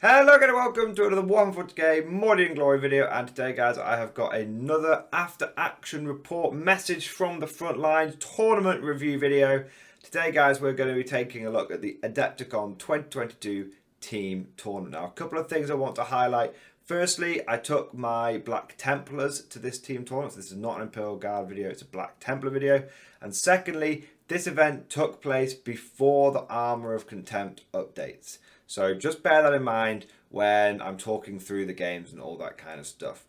Hello again and welcome to another Warhammer game Mordian Glory video, and today guys I have got another after action report message from the front lines tournament review video. Today guys we're going to be taking a look at the Adepticon 2022 team tournament. Now a couple of things I want to highlight. Firstly, I took my Black Templars to this team tournament. So this is not an Imperial Guard video, it's a Black Templar video. And secondly, this event took place before the Armour of Contempt updates. So just bear that in mind when I'm talking through the games and all that kind of stuff.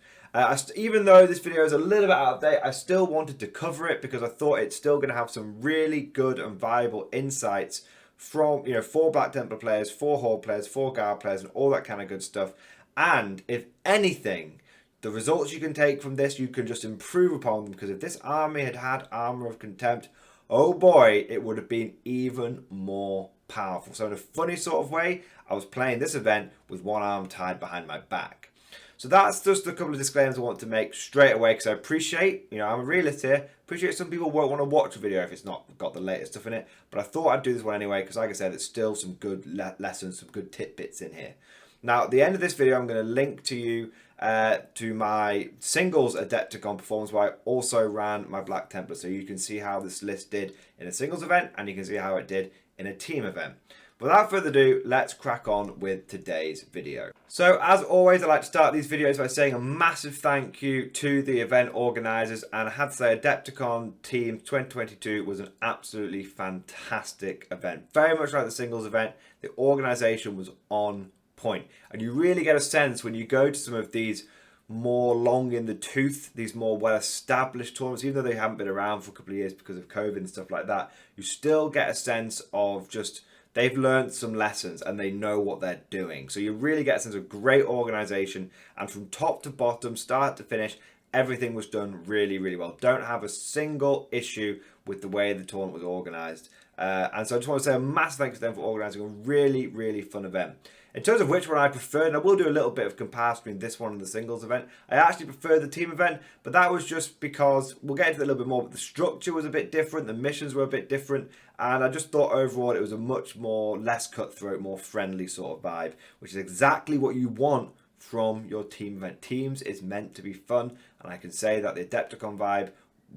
Even though this video is a little bit out of date, I still wanted to cover it because I thought it's still going to have some really good and viable insights from, for Black Templar players, for Horde players, for Guard players, and all that kind of good stuff. And if anything, the results you can take from this, you can just improve upon them, because if this army had had Armour of Contempt, oh boy, it would have been even more powerful. So in a funny sort of way, I was playing this event with one arm tied behind my back. So that's just a couple of disclaimers I want to make straight away, because I appreciate, I'm a realist here, appreciate some people won't want to watch a video if it's not got the latest stuff in it, but I thought I'd do this one anyway, because like I said, it's still some good lessons, some good tidbits in here. Now at the end of this video, I'm going to link to you to my singles Adepticon performance, where I also ran my Black Templar, so you can see how this list did in a singles event, and you can see how it did in a team event. Without further ado, let's crack on with today's video. So as always, I like to start these videos by saying a massive thank you to the event organisers, and I have to say Adepticon Team 2022 was an absolutely fantastic event. Very much like the singles event, the organisation was on point, and you really get a sense when you go to some of these more long in the tooth, these more well-established tournaments, even though they haven't been around for a couple of years because of COVID and stuff like that, you still get a sense of just they've learned some lessons and they know what they're doing. So you really get a sense of great organisation, and from top to bottom, start to finish, everything was done really, really well. Don't have a single issue with the way the tournament was organised. And so I just want to say a massive thanks to them for organising a really, really fun event. In terms of which one I preferred, and I will do a little bit of comparison between this one and the singles event, I actually prefer the team event, but that was just because, we'll get into it a little bit more, but the structure was a bit different, the missions were a bit different, and I just thought overall it was a much more less cutthroat, more friendly sort of vibe, which is exactly what you want from your team event. Teams is meant to be fun, and I can say that the Adepticon vibe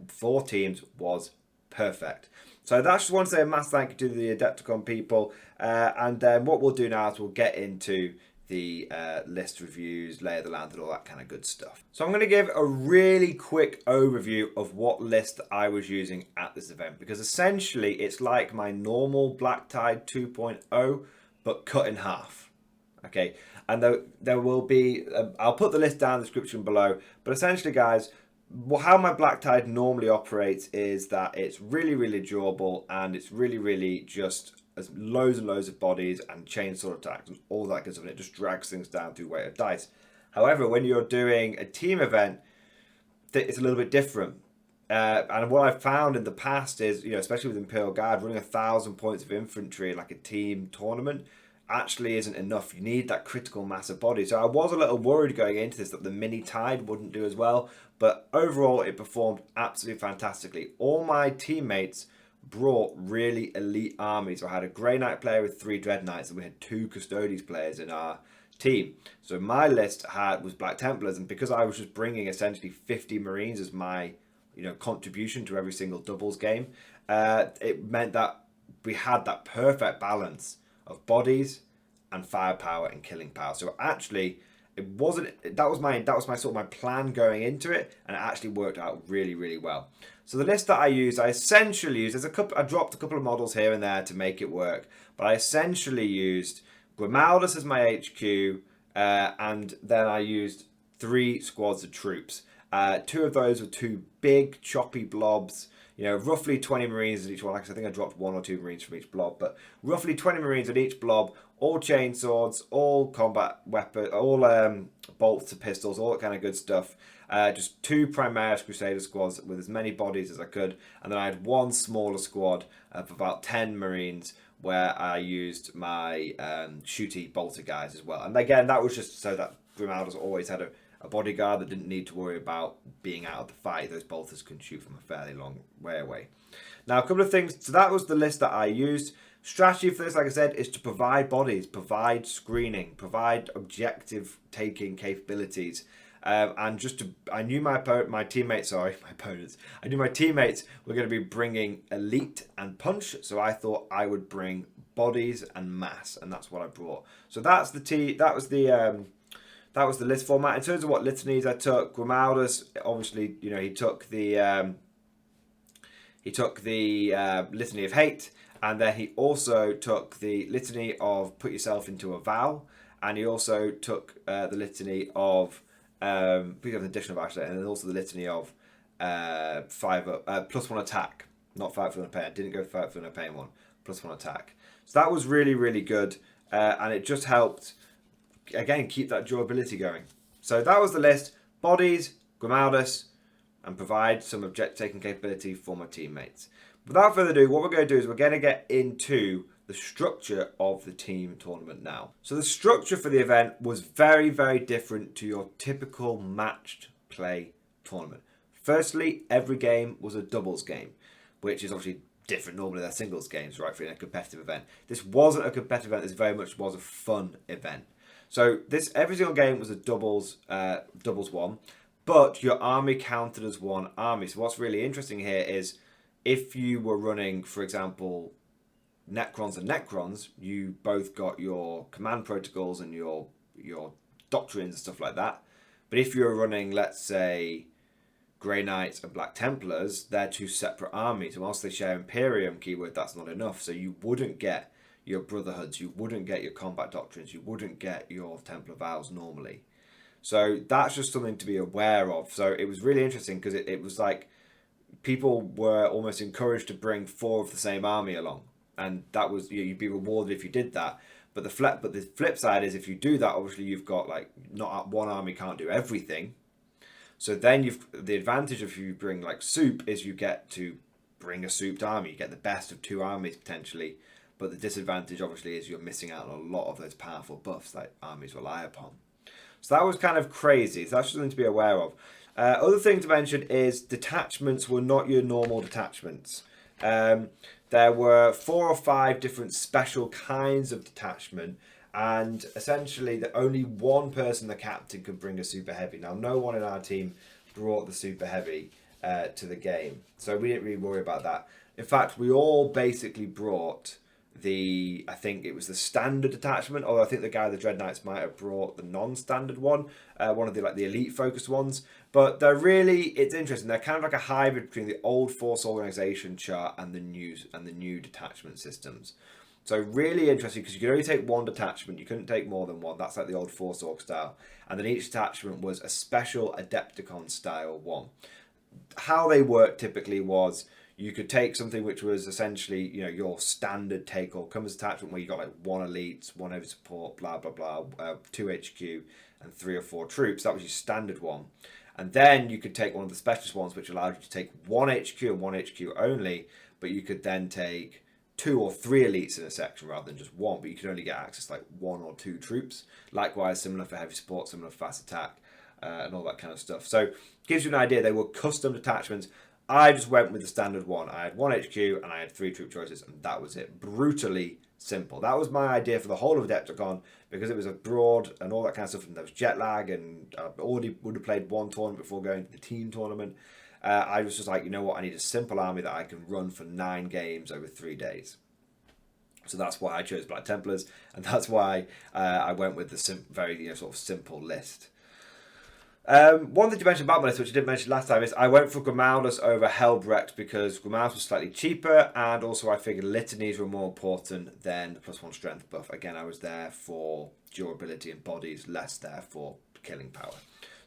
for teams was perfect. So that's just want to say a massive thank you to the Adepticon people, and then what we'll do now is we'll get into the list reviews, lay of the land, and all that kind of good stuff. So I'm going to give a really quick overview of what list I was using at this event, because essentially it's like my normal Black Tide 2.0 but cut in half. Okay, and there will be, I'll put the list down in the description below, but essentially guys, how my Black Tide normally operates is that it's really, really durable, and it's really, really just as loads and loads of bodies and chainsword attacks and all that good stuff, and it just drags things down through weight of dice. However, when you're doing a team event, it's a little bit different. And what I've found in the past is, especially with Imperial Guard, running 1,000 points of infantry in like a team tournament actually isn't enough. You need that critical mass of body. So I was a little worried going into this that the mini Tide wouldn't do as well, but overall it performed absolutely fantastically. All my teammates brought really elite armies. So I had a Grey Knight player with 3 Dread Knights, and we had 2 Custodes players in our team. So my list was Black Templars, and because I was just bringing essentially 50 Marines as my contribution to every single doubles game, it meant that we had that perfect balance of bodies and firepower and killing power. So actually that was my sort of my plan going into it, and it actually worked out really, really well. So the list that I essentially used, I dropped a couple of models here and there to make it work, but I essentially used Grimaldus as my HQ, and then I used 3 squads of troops. 2 of those were 2 big choppy blobs, roughly 20 Marines in each one. Like I think I dropped 1 or 2 Marines from each blob, but roughly 20 Marines in each blob, all chainswords, all combat weapons, all bolts to pistols, all that kind of good stuff. Just 2 Primaris Crusader squads with as many bodies as I could, and then I had 1 smaller squad of about 10 Marines where I used my shooty bolter guys as well. And again, that was just so that Grimaldus always had a bodyguard that didn't need to worry about being out of the fight. Those bolters can shoot from a fairly long way away. Now, a couple of things. So that was the list that I used. Strategy for this, like I said, is to provide bodies, provide screening, provide objective taking capabilities. And just to, I knew my teammates were going to be bringing elite and punch, so I thought I would bring bodies and mass, and that's what I brought. So that's that was the list format. In terms of what litanies I took, Grimaldus, obviously, you know, he took the litany of hate, and then he also took the litany of put yourself into a vow, and he also took the litany of we have an additional actually, and then also the litany of +1 attack, not fight for the pain. I didn't go fight for the pain one, +1 attack. So that was really, really good, and it just helped again keep that durability going. So that was the list: bodies, Grimaldus, and provide some objective taking capability for my teammates. Without further ado, what we're going to do is we're going to get into the structure of the team tournament now. So the structure for the event was very, very different to your typical matched play tournament. Firstly, every game was a doubles game, which is obviously different. Normally they're singles games, right, for a competitive event. This wasn't a competitive event, this very much was a fun event. So every single game was a doubles one, but your army counted as one army. So what's really interesting here is if you were running, for example, Necrons and Necrons, you both got your command protocols and your doctrines and stuff like that. But if you're running, let's say, Grey Knights and Black Templars, they're two separate armies. And whilst they share Imperium keyword, that's not enough. So you wouldn't get your Brotherhoods, you wouldn't get your combat doctrines, you wouldn't get your Templar vows normally. So that's just something to be aware of. So it was really interesting because it was like people were almost encouraged to bring 4 of the same army along. And that was, you'd be rewarded if you did that. But the flip side is if you do that, obviously you've got like not one army can't do everything. So then the advantage of if you bring like soup is you get to bring a souped army. You get the best of 2 armies potentially. But the disadvantage obviously is you're missing out on a lot of those powerful buffs that armies rely upon. So that was kind of crazy. So that's something to be aware of. Other thing to mention is detachments were not your normal detachments. There were 4 or 5 different special kinds of detachment, and essentially only one person, the captain, could bring a super heavy. Now, no one in our team brought the super heavy to the game, so we didn't really worry about that. In fact, we all basically brought I think it was the standard detachment, although I think the guy of the Dread Knights might have brought the non-standard one, one of the elite focused ones. But it's interesting. They're kind of like a hybrid between the old force organization chart and the new detachment systems. So really interesting because you could only take 1 detachment. You couldn't take more than 1. That's like the old force org style. And then each detachment was a special Adepticon style one. How they worked typically was you could take something which was essentially, your standard take or comes attachment where you got like 1 elite, 1 heavy support, blah, blah, blah, 2 HQ and 3 or 4 troops. That was your standard one. And then you could take one of the specialist ones which allowed you to take 1 HQ and 1 HQ only, but you could then take 2 or 3 elites in a section rather than just 1, but you could only get access to like 1 or 2 troops. Likewise, similar for heavy support, similar for fast attack, and all that kind of stuff. So it gives you an idea. They were custom detachments. I just went with the standard one. I had 1 HQ and I had 3 troop choices, and that was it. Brutally simple. That was my idea for the whole of Adepticon because it was abroad and all that kind of stuff, and there was jet lag, and I already would have played 1 tournament before going to the team tournament. I was just like, you know what, I need a simple army that I can run for 9 games over 3 days. So that's why I chose Black Templars, and that's why I went with the very sort of simple list. One thing to mention about my list, which I didn't mention last time, is I went for Grimaldus over Helbrecht because Grimaldus was slightly cheaper, and also I figured litanies were more important than the +1 strength buff. Again, I was there for durability and bodies, less there for killing power.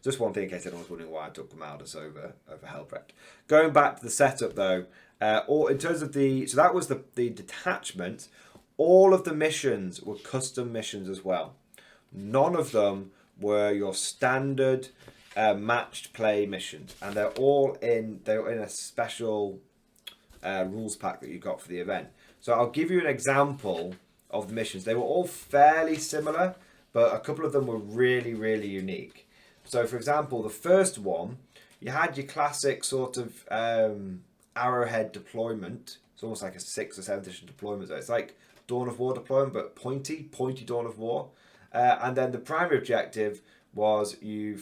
Just one thing in case anyone was wondering why I took Grimaldus over Helbrecht. Going back to the setup though, in terms of so that was the detachment. All of the missions were custom missions as well. None of them were your standard matched play missions, and they were in a special rules pack that you got for the event. So I'll give you an example of the missions. They were all fairly similar, but a couple of them were really, really unique. So for example, the first one, you had your classic sort of arrowhead deployment It's almost like a 6th or 7th edition deployment zone. It's like Dawn of War deployment, but pointy Dawn of War. And then the primary objective was you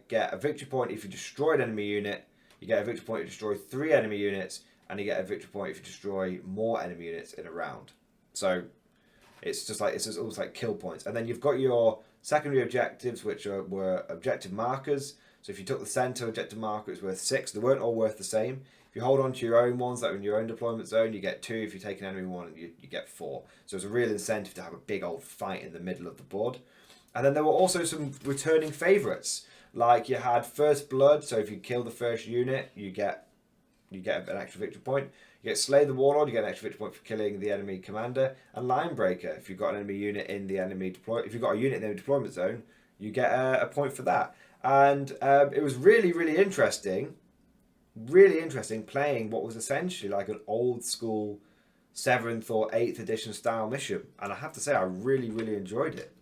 get a victory point if you destroy an enemy unit, you get a victory point if you destroy 3 enemy units, and you get a victory point if you destroy more enemy units in a round. So it's just almost like kill points. And then you've got your secondary objectives, which were objective markers. So if you took the center objective marker, it was worth 6. They weren't all worth the same. If you hold on to your own ones that are in your own deployment zone, you get 2. If you take an enemy one, you get 4. So it's a real incentive to have a big old fight in the middle of the board. And then there were also some returning favourites. Like you had First Blood, so if you kill the first unit, you get an extra victory point. You get Slay the Warlord, you get an extra victory point for killing the enemy commander. And Line Breaker, if you've got an enemy unit in the enemy if you've got a unit in the enemy deployment zone, you get a point for that. And it was really, really interesting playing what was essentially like an old school 7th or 8th edition style mission. And I have to say, I really, really enjoyed it.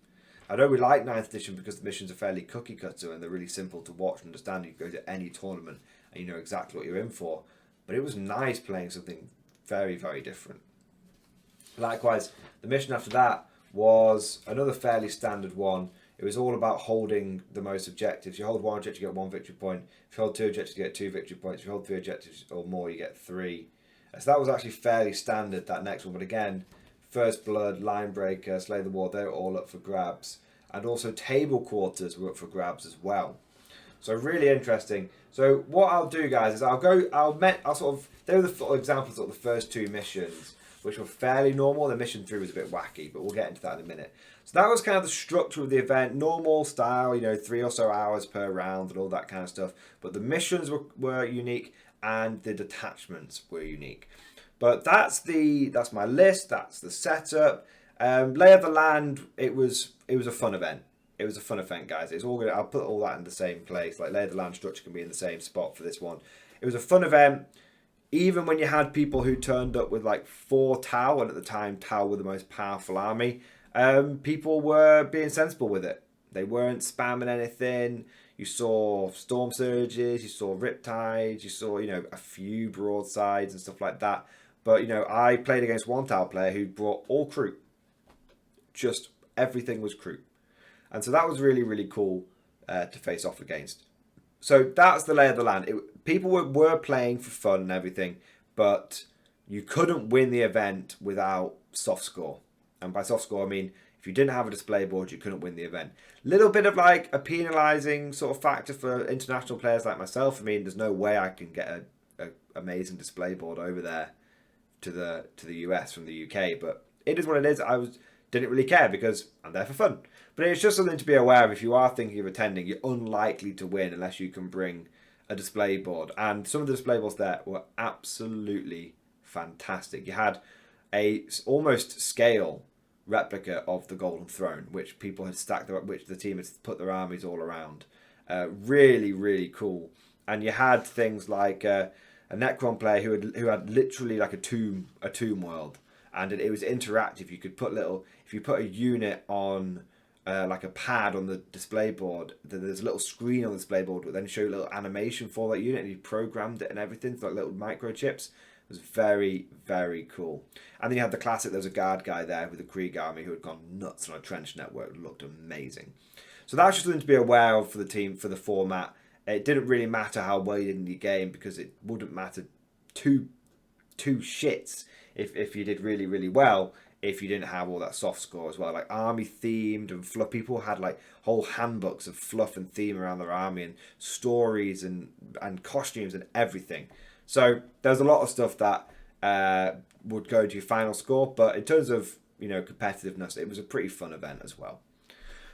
I know we like 9th edition because the missions are fairly cookie cutter and they're really simple to watch and understand. You can go to any tournament and you know exactly what you're in for. But it was nice playing something very, very different. Likewise, the mission after that was another fairly standard one. It was all about holding the most objectives. You hold 1 objective, you get 1 victory point. If you hold 2 objectives, you get 2 victory points. If you hold 3 objectives or more, you get 3. So that was actually fairly standard, that next one. But again, First Blood, Line Breaker, Slay the War, they're all up for grabs. And also Table Quarters were up for grabs as well. So really interesting. So what I'll do, guys, is they were the examples of the first 2 missions, which were fairly normal. The mission 3 was a bit wacky, but we'll get into that in a minute. So that was kind of the structure of the event, normal style, 3 or so hours per round and all that kind of stuff. But the missions were unique and the detachments were unique. But that's my list. That's the setup. Lay of the Land. It was a fun event. It was a fun event, guys. It's all good. I'll put all that in the same place. Like Lay of the Land structure can be in the same spot for this one. It was a fun event. Even when you had people who turned up with like 4 Tau, and at the time Tau were the most powerful army, people were being sensible with it. They weren't spamming anything. You saw Storm Surges, you saw Riptides, you saw, a few broadsides and stuff like that. But, I played against one Tau player who brought all crew. Just everything was crew. And so that was really, really cool to face off against. So that's the lay of the land. People were playing for fun and everything, but you couldn't win the event without soft score. And by soft score, I mean, if you didn't have a display board, you couldn't win the event. Little bit of like a penalising sort of factor for international players like myself. I mean, there's no way I can get an amazing display board over there to the US from the UK, but it is what it is. Didn't really care because I'm there for fun. But it's just something to be aware of. If you are thinking of attending, you're unlikely to win unless you can bring a display board. And some of the display boards there were absolutely fantastic. You had a almost scale replica of the Golden Throne, which people had stacked, which the team had put their armies all around. Really, really cool. And you had things like a Necron player who had literally like a tomb world, and it was interactive. You could put if you put a unit on like a pad on the display board, there's a little screen on the display board that then show a little animation for that unit, and you programmed it and everything, so like little microchips. It was very, very cool. And then you had the classic, there was a guard guy there with a Krieg army who had gone nuts on a trench network. It looked amazing. So that's just something to be aware of for the team, for the format. It didn't really matter how well you did in your game, because it wouldn't matter two shits if you did really, really well, if you didn't have all that soft score as well. Like army themed and fluff. People had like whole handbooks of fluff and theme around their army, and stories and costumes and everything. So there's a lot of stuff that would go to your final score, but in terms of competitiveness, it was a pretty fun event as well.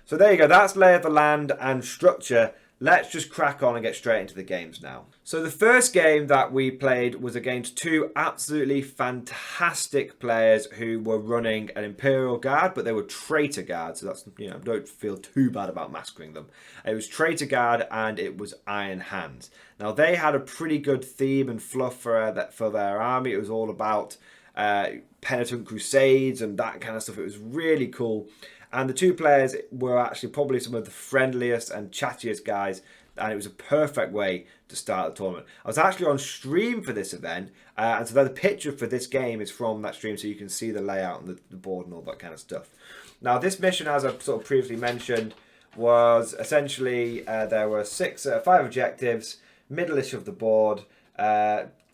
So there you go. That's Lay of the Land and structure. Let's just crack on and get straight into the games now. So the first game that we played was against 2 absolutely fantastic players who were running an Imperial Guard, but they were Traitor Guard, so that's, don't feel too bad about massacring them. It was Traitor Guard and it was Iron Hands. Now they had a pretty good theme and fluff for their army. It was all about penitent crusades and that kind of stuff. It was really cool. And the 2 players were actually probably some of the friendliest and chattiest guys and it was a perfect way to start the tournament. I was actually on stream for this event, and so the picture for this game is from that stream, so you can see the layout and the board and all that kind of stuff. Now, this mission, as I've sort of previously mentioned, was essentially there were 5 objectives, middle-ish of the board,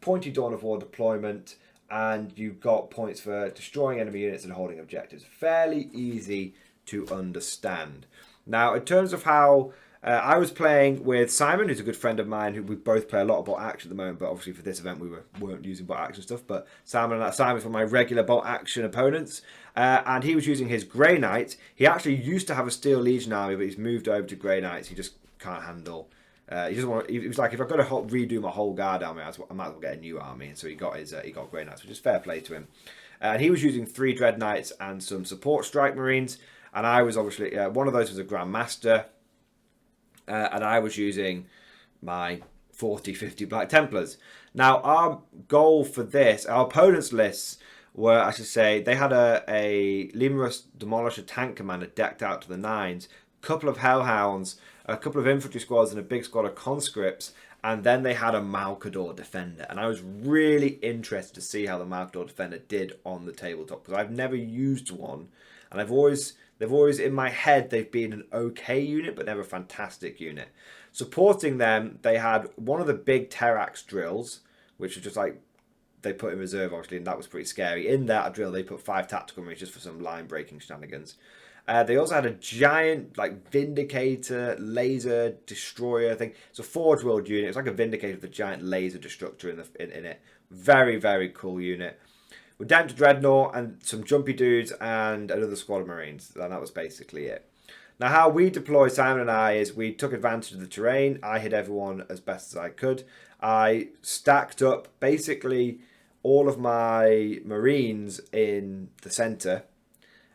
pointy Dawn of War deployment, and you got points for destroying enemy units and holding objectives. Fairly easy to understand. Now, in terms of how I was playing with Simon, who's a good friend of mine, who we both play a lot of bolt action at the moment, but obviously for this event we weren't using bolt action stuff. But Simon's one of my regular bolt action opponents, and he was using his Grey Knight. He actually used to have a Steel Legion army, but he's moved over to Grey Knights. He just can't handle. He just want. He was like, if I've got to redo my whole guard army, I might as well get a new army. And so he got Grey Knights, which is fair play to him. And he was using 3 Dread Knights and some support Strike Marines. And I was obviously, one of those was a Grandmaster. And I was using my 40-50 Black Templars. Now, our goal for this, our opponents' lists were, I should say, they had a Lemurus Demolisher tank commander decked out to the nines, a couple of Hellhounds, a couple of infantry squads, and a big squad of conscripts. And then they had a Malcador Defender. And I was really interested to see how the Malcador Defender did on the tabletop, because I've never used one. And they've always, in my head, they've been an okay unit, but never a fantastic unit. Supporting them, they had one of the big Terrax drills, which was just like, they put in reserve, obviously, and that was pretty scary. In that drill, they put 5 tactical marines just for some line-breaking shenanigans. They also had a giant, like, Vindicator, laser, destroyer thing. It's a Forge World unit. It's like a Vindicator with a giant laser destructor in it. Very, very cool unit. Redemptor Dreadnought and some jumpy dudes and another squad of Marines. And that was basically it. Now, how we deployed, Simon and I, is we took advantage of the terrain. I hit everyone as best as I could. I stacked up basically all of my Marines in the centre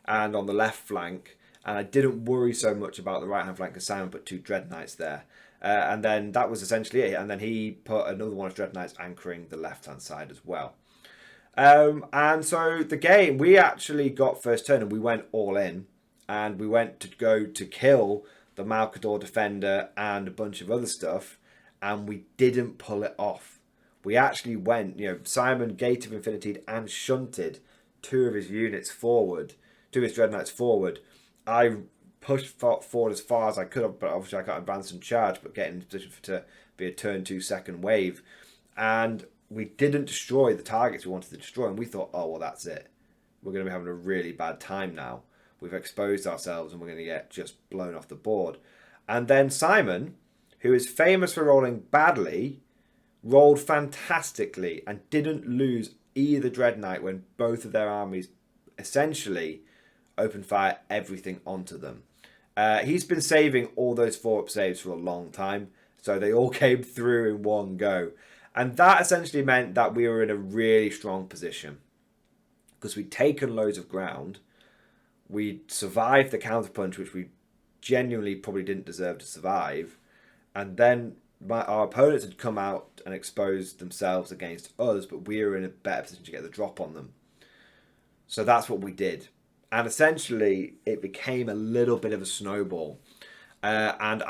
and on the left flank. And I didn't worry so much about the right-hand flank because Simon put 2 Dread Knights there. And then that was essentially it. And then he put another one of Dread Knights anchoring the left-hand side as well. And so the game, we actually got first turn and we went all in, and we went to go to kill the Malcador Defender and a bunch of other stuff, and we didn't pull it off. We actually went, Simon Gate of Infinity and shunted 2 of his units forward, 2 of his Dread Knights forward. I pushed forward as far as I could have, but obviously I can't advance and charge, but get in position to be a turn 2 second wave. And we didn't destroy the targets we wanted to destroy, and we thought, oh, well, that's it. We're going to be having a really bad time now. We've exposed ourselves, and we're going to get just blown off the board. And then Simon, who is famous for rolling badly, rolled fantastically and didn't lose either Dread Knight when both of their armies essentially opened fire everything onto them. He's been saving all those 4-up saves for a long time, so they all came through in one go. And that essentially meant that we were in a really strong position because we'd taken loads of ground. We'd survived the counterpunch, which we genuinely probably didn't deserve to survive. And then our opponents had come out and exposed themselves against us, but we were in a better position to get the drop on them. So that's what we did. And essentially, it became a little bit of a snowball. And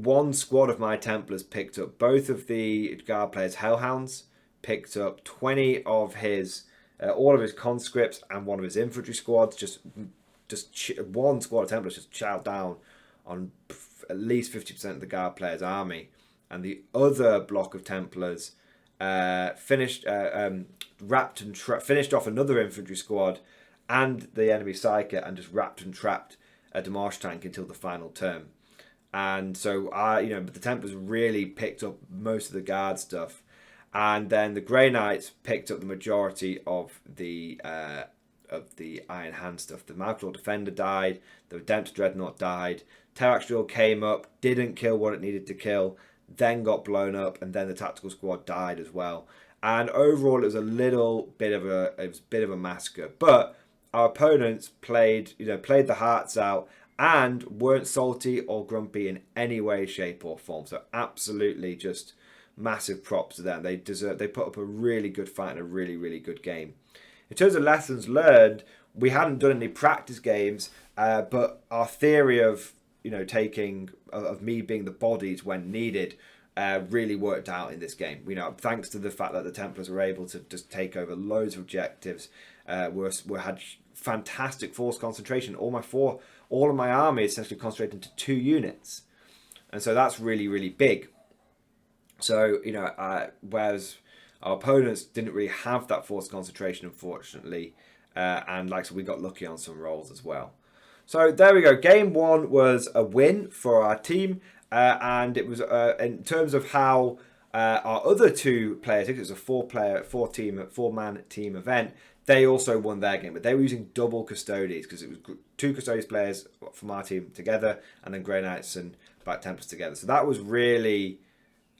one squad of my Templars picked up both of the guard players' Hellhounds, picked up 20 of his, all of his conscripts and one of his infantry squads. Just one squad of Templars just chowed down on at least 50% of the guard players' army, and the other block of Templars finished off another infantry squad and the enemy Psyker, and just wrapped and trapped a Demarche tank until the final turn. And so but the Templars really picked up most of the guard stuff, and then the Grey Knights picked up the majority of the Iron Hand stuff. The Malcador Defender died, the Redemptor Dreadnought died, Terrax Drill came up, didn't kill what it needed to kill, then got blown up, and then the Tactical Squad died as well. And overall, it was a bit of a massacre. But our opponents played the hearts out and weren't salty or grumpy in any way, shape, or form. So absolutely, just massive props to them. They put up a really good fight and a really, really good game. In terms of lessons learned, we hadn't done any practice games, but our theory of you know, of me being the bodies when needed really worked out in this game. You know, thanks to the fact that the Templars were able to just take over loads of objectives, we had fantastic force concentration. All of my army essentially concentrated into 2 units, and so that's really, really big. So, you know, whereas our opponents didn't really have that force concentration, unfortunately, and like so, we got lucky on some rolls as well. So there we go. Game 1 was a win for our team, and it was in terms of how our other 2 players. I think it was a 4-man team event. They also won their game, but they were using double custodies because it was 2 custodies players from our team together, and then Grey Knights and Black Templars together. So that was really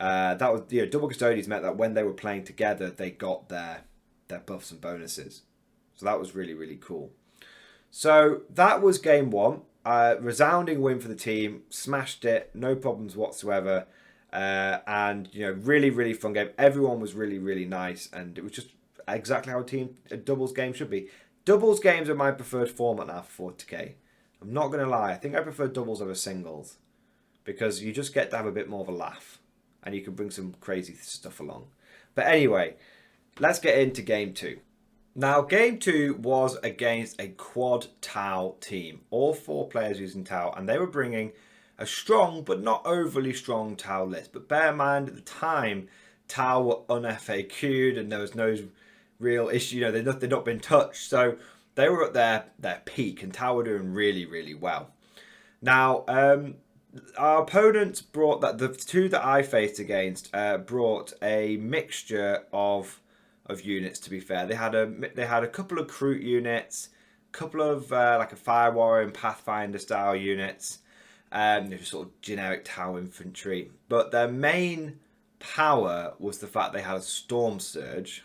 double custodies meant that when they were playing together, they got their buffs and bonuses. So that was really, really cool. So that was game 1. Resounding win for the team. Smashed it, no problems whatsoever. And you know, really, really fun game. Everyone was really, really nice, and it was just exactly how a doubles game should be. Doubles games are my preferred format now for 40k. I'm not going to lie, I think I prefer doubles over singles because you just get to have a bit more of a laugh and you can bring some crazy stuff along. But anyway, let's get into game 2. Now, game 2 was against a quad Tau team. All 4 players using Tau, and they were bringing a strong but not overly strong Tau list. But bear in mind, at the time, Tau were un-FAQ'd and there was no real issue. You know, they'd not been touched. So they were at their peak, and Tau were doing really, really well. Now, our opponents brought the 2 that I faced against brought a mixture of units. To be fair, they had a couple of Crute units, a couple of like a Fire Warrior and Pathfinder style units, sort of generic Tau infantry. But their main power was the fact they had a Storm Surge,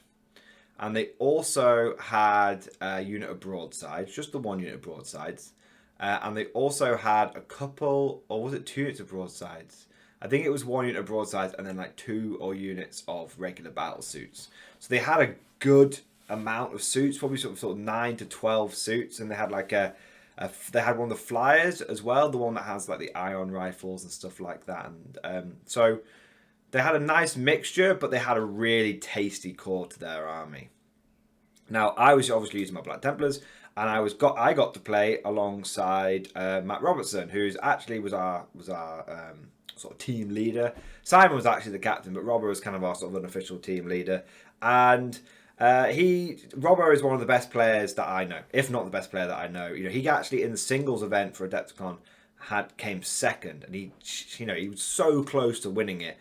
and they also had a unit of broadsides, just the 1 unit of broadsides, and they also had a couple, or was it 2 units of broadsides? I think it was 1 unit of broadsides and then like 2 units of regular battle suits. So they had a good amount of suits, probably sort of 9 to 12 suits, and they had like they had one of the flyers as well, the one that has like the ion rifles and stuff like that. And so they had a nice mixture, but they had a really tasty core to their army. Now, I was obviously using my Black Templars, and I got to play alongside Matt Robertson, who's actually was our sort of team leader. Simon was actually the captain, but Robbo was kind of our sort of unofficial team leader. And Robbo is one of the best players that I know, if not the best player that I know. You know, he actually in the singles event for Adepticon came second, and he was so close to winning it.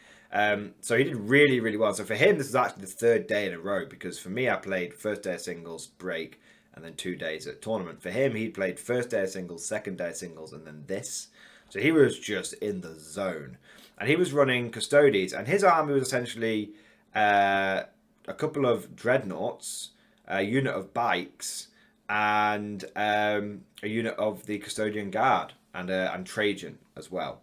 So he did really, really well. So for him, this is actually the 3rd day in a row, because for me, I played first day of singles, break, and then 2 days at tournament. For him, he played first day of singles, second day of singles, and then this. So he was just in the zone. And he was running Custodies, and his army was essentially a couple of Dreadnoughts, a unit of Bikes, and a unit of the Custodian Guard, and Trajan as well.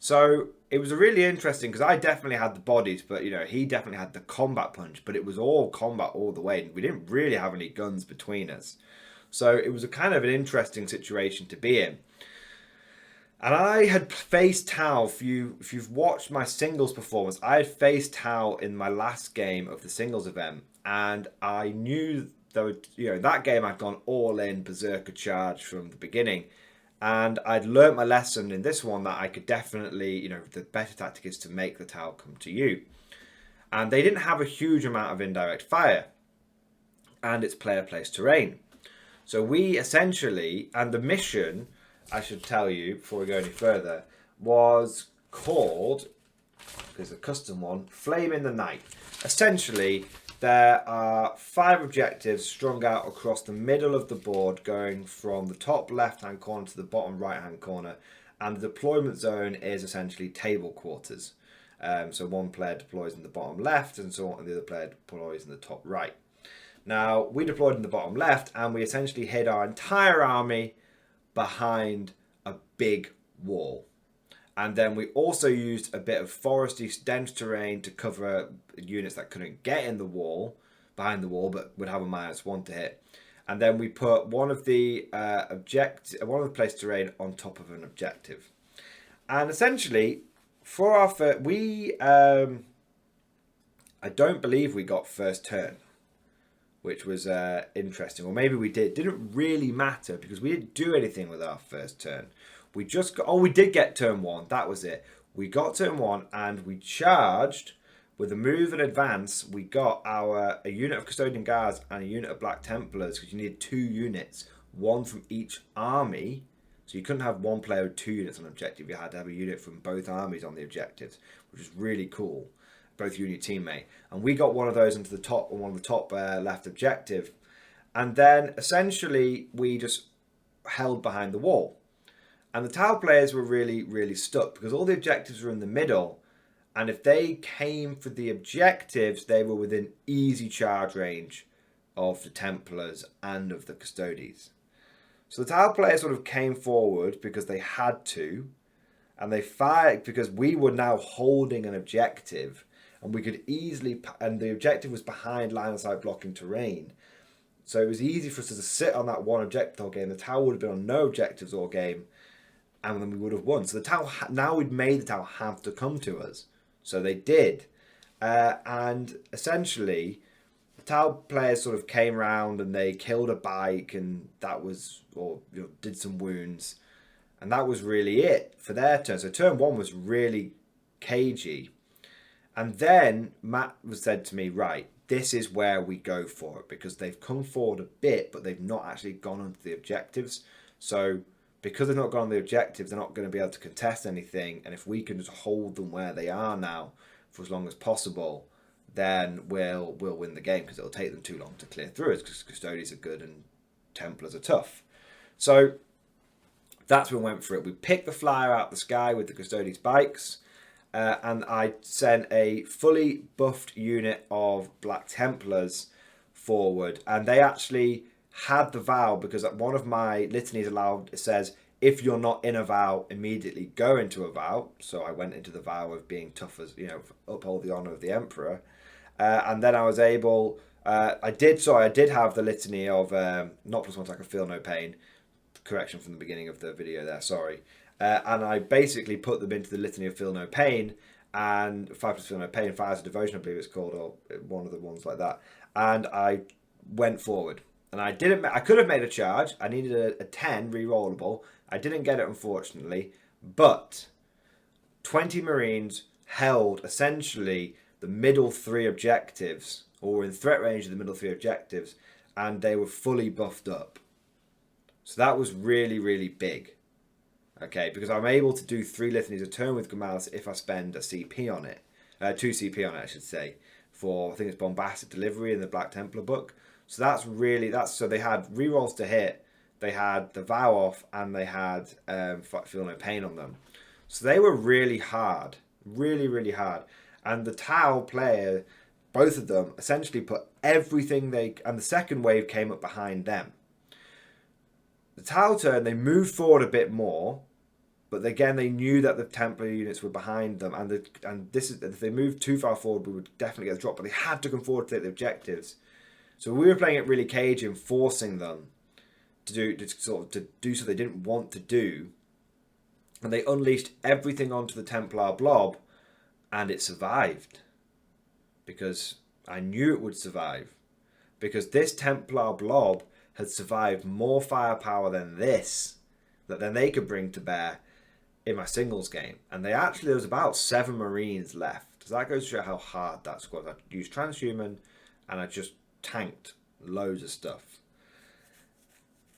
So it was really interesting, because I definitely had the bodies, but you know, he definitely had the combat punch, but it was all combat all the way. We didn't really have any guns between us. So it was a kind of an interesting situation to be in. And I had faced Tau, if you've watched my singles performance, I had faced Tau in my last game of the singles event, and I knew that game I'd gone all in Berserker charge from the beginning. And I'd learnt my lesson in this one, that I could definitely, the better tactic is to make the Tau come to you. And they didn't have a huge amount of indirect fire, and it's player place terrain. So we essentially, and the mission, I should tell you before we go any further, was called, there's a custom one, Flame in the Night. Essentially, there are 5 objectives strung out across the middle of the board, going from the top left-hand corner to the bottom right-hand corner, and the deployment zone is essentially table quarters. So one player deploys in the bottom left, and so on, and the other player deploys in the top right. Now, we deployed in the bottom left, and we essentially hid our entire army behind a big wall. And then we also used a bit of foresty, dense terrain to cover units that couldn't get in the wall, behind the wall, but would have a -1 to hit. And then we put one of the place terrain on top of an objective. And essentially, for our first, I don't believe we got first turn, which was interesting. Or maybe we did. It didn't really matter because we didn't do anything with our first turn. We just got, we did get turn 1. That was it. We got turn 1 and we charged with a move and advance. We got a unit of Custodian Guards and a unit of Black Templars because you needed 2 units, 1 from each army. So you couldn't have one player with 2 units on objective. You had to have a unit from both armies on the objectives, which was really cool. Both you and your teammate. And we got one of those into the top, one of the top left objective. And then essentially we just held behind the wall. And the Tau players were really, really stuck because all the objectives were in the middle. And if they came for the objectives, they were within easy charge range of the Templars and of the Custodes. So the Tau players sort of came forward because they had to. And they fired because we were now holding an objective. And we could easily, and the objective was behind line of sight blocking terrain. So it was easy for us to sit on that one objective all game. The Tau would have been on no objectives all game. And then we would have won. So the Tau, now we'd made the Tau have to come to us. So they did. And essentially, the Tau players sort of came around and they killed a bike and that was, or did some wounds. And that was really it for their turn. So turn 1 was really cagey. And then Matt said to me, right, this is where we go for it. Because they've come forward a bit, but they've not actually gone onto the objectives. So because they've not gone on the objectives, they're not going to be able to contest anything. And if we can just hold them where they are now for as long as possible, then we'll win the game because it'll take them too long to clear through us because Custodians are good and Templars are tough. So that's when we went for it. We picked the flyer out the sky with the Custodians bikes and I sent a fully buffed unit of Black Templars forward and they actually had the vow because one of my litanies allowed, it says, if you're not in a vow, immediately go into a vow. So I went into the vow of being tough as, uphold the honor of the Emperor. And then I was able, I did have the litany of not +1 attack, I feel no pain. Correction from the beginning of the video there, sorry. And I basically put them into the litany of feel no pain and 5 + feel no pain, fires of devotion, I believe it's called, or one of the ones like that. And I went forward. And I could have made a charge. I needed a 10 re-rollable. I didn't get it, unfortunately. But 20 Marines held essentially the middle 3 objectives, or were in threat range of the middle 3 objectives, and they were fully buffed up. So that was really, really big. Okay, because I'm able to do 3 litanies a turn with Grimaldus if I spend a CP on it. 2 CP on it, I should say. For, I think it's Bombastic Delivery in the Black Templar book. So so they had rerolls to hit, they had the vow off, and they had feel no pain on them. So they were really hard, really, really hard. And the Tau player, both of them, essentially put everything and the second wave came up behind them. The Tau turn, they moved forward a bit more, but again, they knew that the Templar units were behind them, if they moved too far forward, we would definitely get the drop, but they had to come forward to take the objectives. So we were playing it really cagey and forcing them to do something they didn't want to do. And they unleashed everything onto the Templar blob and it survived. Because I knew it would survive. Because this Templar blob had survived more firepower than this that then they could bring to bear in my singles game. And there was about 7 Marines left. So that goes to show how hard that squad. I used transhuman and I just tanked loads of stuff.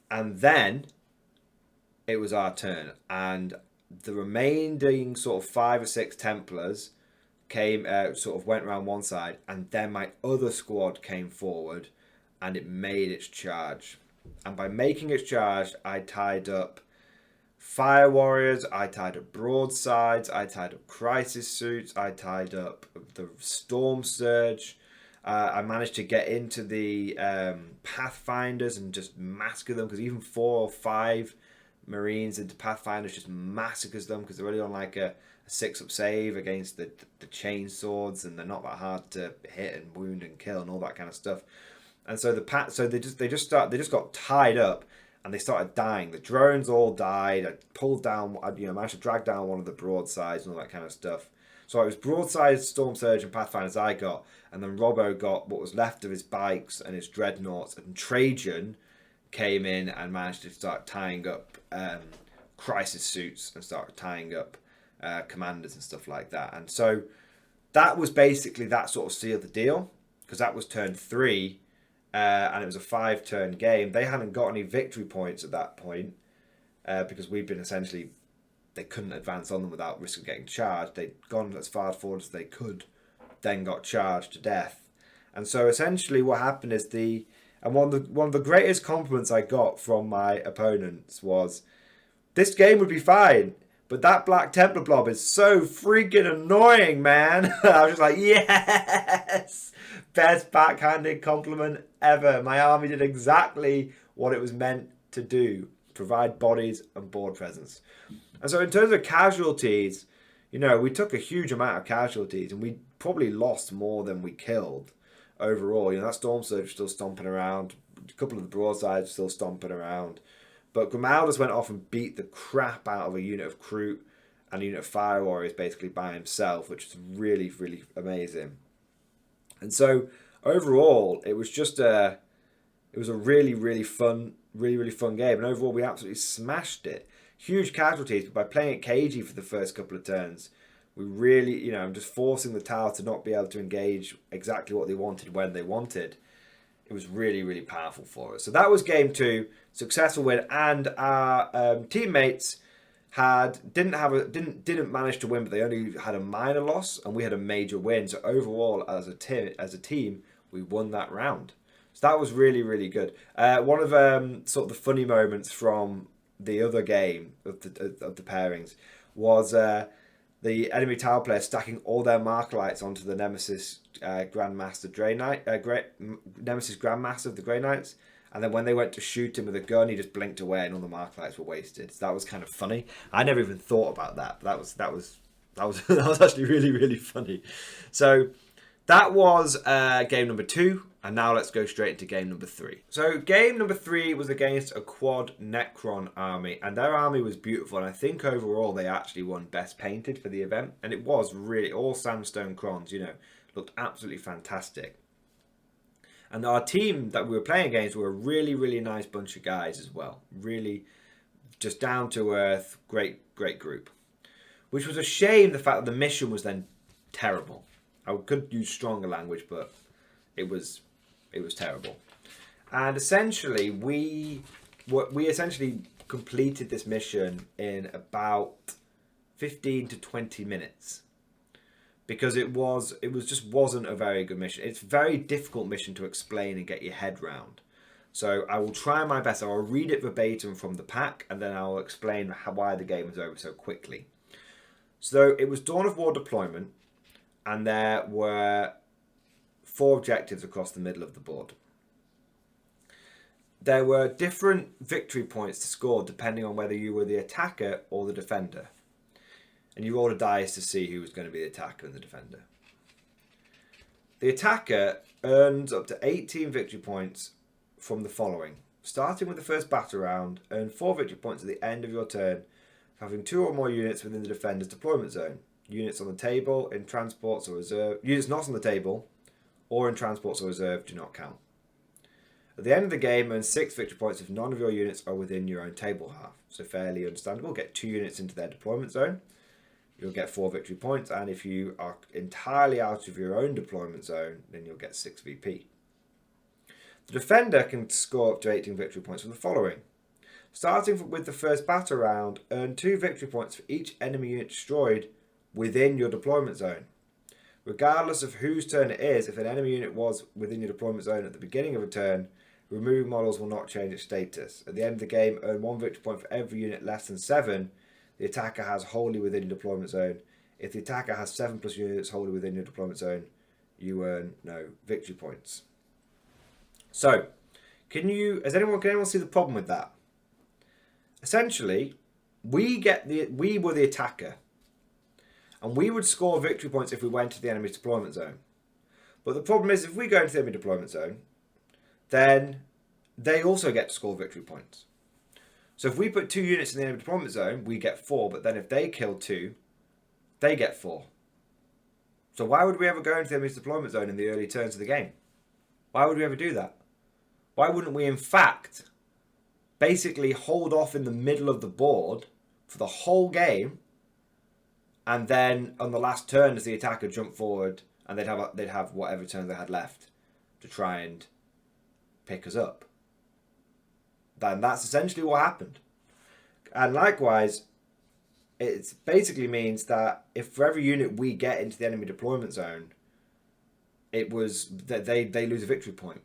And then it was our turn, and the remaining sort of 5 or 6 Templars came went around one side, and then my other squad came forward and it made its charge. And by making its charge, I tied up Fire Warriors, I tied up Broadsides, I tied up Crisis Suits, I tied up the Storm Surge. I managed to get into the Pathfinders and just massacre them because even 4 or 5 Marines into Pathfinders just massacres them because they're really on like a 6-up save against the Chainswords and they're not that hard to hit and wound and kill and all that kind of stuff. And so they just got tied up, and they started dying. The drones all died. I pulled down, managed to drag down one of the broadsides and all that kind of stuff. So it was broadside, Storm Surge, and Pathfinders I got, and then Robbo got what was left of his bikes and his dreadnoughts, and Trajan came in and managed to start tying up crisis suits and start tying up commanders and stuff like that. And so that was basically that sort of sealed the deal, because that was turn 3, and it was a 5-turn game. They hadn't got any victory points at that point, because we'd been essentially, they couldn't advance on them without risk of getting charged. They'd gone as far forward as they could, then got charged to death. And so essentially what happened is one of the greatest compliments I got from my opponents was, this game would be fine, but that Black Templar blob is so freaking annoying, man. I was just like, yes! Best backhanded compliment ever. My army did exactly what it was meant to do. Provide bodies and board presence. And so in terms of casualties, we took a huge amount of casualties, and we probably lost more than we killed overall. That Storm Surge was still stomping around. A couple of the broadsides were still stomping around. But Grimaldus went off and beat the crap out of a unit of Kroot and a unit of Fire Warriors basically by himself, which is really, really amazing. And so overall, it was just a really, really fun game. And overall, we absolutely smashed it. Huge casualties, but by playing it cagey for the first couple of turns, we really, just forcing the tower to not be able to engage exactly what they wanted when they wanted. It was really, really powerful for us. So that was game 2, successful win, and our teammates didn't manage to win, but they only had a minor loss, and we had a major win. So overall, as a team, we won that round. So that was really, really good. One of sort of the funny moments from the other game of the pairings was the enemy tower players stacking all their Marklights onto the Nemesis Grandmaster Nemesis Grandmaster of the Grey Knights, and then when they went to shoot him with a gun, he just blinked away, and all the Marklights were wasted. So that was kind of funny. I never even thought about that. But that was that was actually really, really funny. So that was game number 2. And now let's go straight into game number 3. So game number 3 was against a quad Necron army, and their army was beautiful, and I think overall they actually won best painted for the event, and it was really all sandstone crons, looked absolutely fantastic. And our team that we were playing against were a really, really nice bunch of guys as well. Really just down to earth, great group. Which was a shame, the fact that the mission was then terrible. I could use stronger language, but it was terrible. And essentially, we essentially completed this mission in about 15 to 20 minutes, because it just wasn't a very good mission. It's a very difficult mission to explain and get your head round. So I will try my best. I will read it verbatim from the pack, and then I will explain why the game was over so quickly. So it was Dawn of War deployment, and there were 4 objectives across the middle of the board. There were different victory points to score depending on whether you were the attacker or the defender. And you rolled a dice to see who was going to be the attacker and the defender. The attacker earns up to 18 victory points from the following. Starting with the first battle round, earn 4 victory points at the end of your turn for having 2 or more units within the defender's deployment zone. Units on the table, in transports or reserve. Units not on the table or in transports or reserve do not count. At the end of the game, earn 6 victory points if none of your units are within your own table half. So fairly understandable. Get 2 units into their deployment zone. You'll get 4 victory points. And if you are entirely out of your own deployment zone, then you'll get 6 VP. The defender can score up to 18 victory points from the following. Starting with the first battle round, earn 2 victory points for each enemy unit destroyed within your deployment zone. Regardless of whose turn it is, if an enemy unit was within your deployment zone at the beginning of a turn, removing models will not change its status. At the end of the game, earn 1 victory point for every unit less than 7 the attacker has wholly within your deployment zone. If the attacker has 7 plus units wholly within your deployment zone, you earn no victory points. So, can anyone see the problem with that? Essentially, we were the attacker, and we would score victory points if we went to the enemy's deployment zone. But the problem is, if we go into the enemy deployment zone, then they also get to score victory points. So if we put 2 units in the enemy deployment zone, we get 4, but then if they kill 2, they get 4. So why would we ever go into the enemy's deployment zone in the early turns of the game? Why would we ever do that? Why wouldn't we, in fact, basically hold off in the middle of the board for the whole game, and then on the last turn, as the attacker jump forward, and they'd have whatever turns they had left to try and pick us up? Then that's essentially what happened. And likewise, it basically means that if for every unit we get into the enemy deployment zone, it was that they lose a victory point.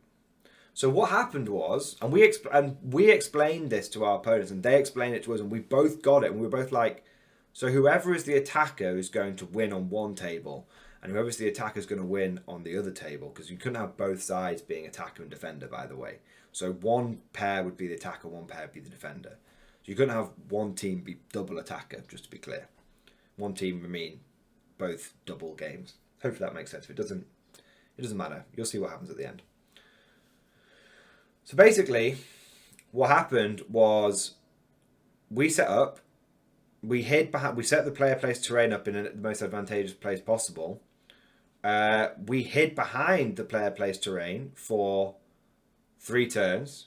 So what happened was, and we explained this to our opponents, and they explained it to us, and we both got it, and we were both like, so whoever is the attacker is going to win on one table, and whoever's the attacker is going to win on the other table, because you couldn't have both sides being attacker and defender, by the way. So one pair would be the attacker, one pair would be the defender. So you couldn't have one team be double attacker, just to be clear. One team would mean both double games. Hopefully that makes sense. If it doesn't matter. You'll see what happens at the end. So basically, what happened was we set up, we hid behind, we set the player place terrain up in the most advantageous place possible. We hid behind the player place terrain for 4 turns,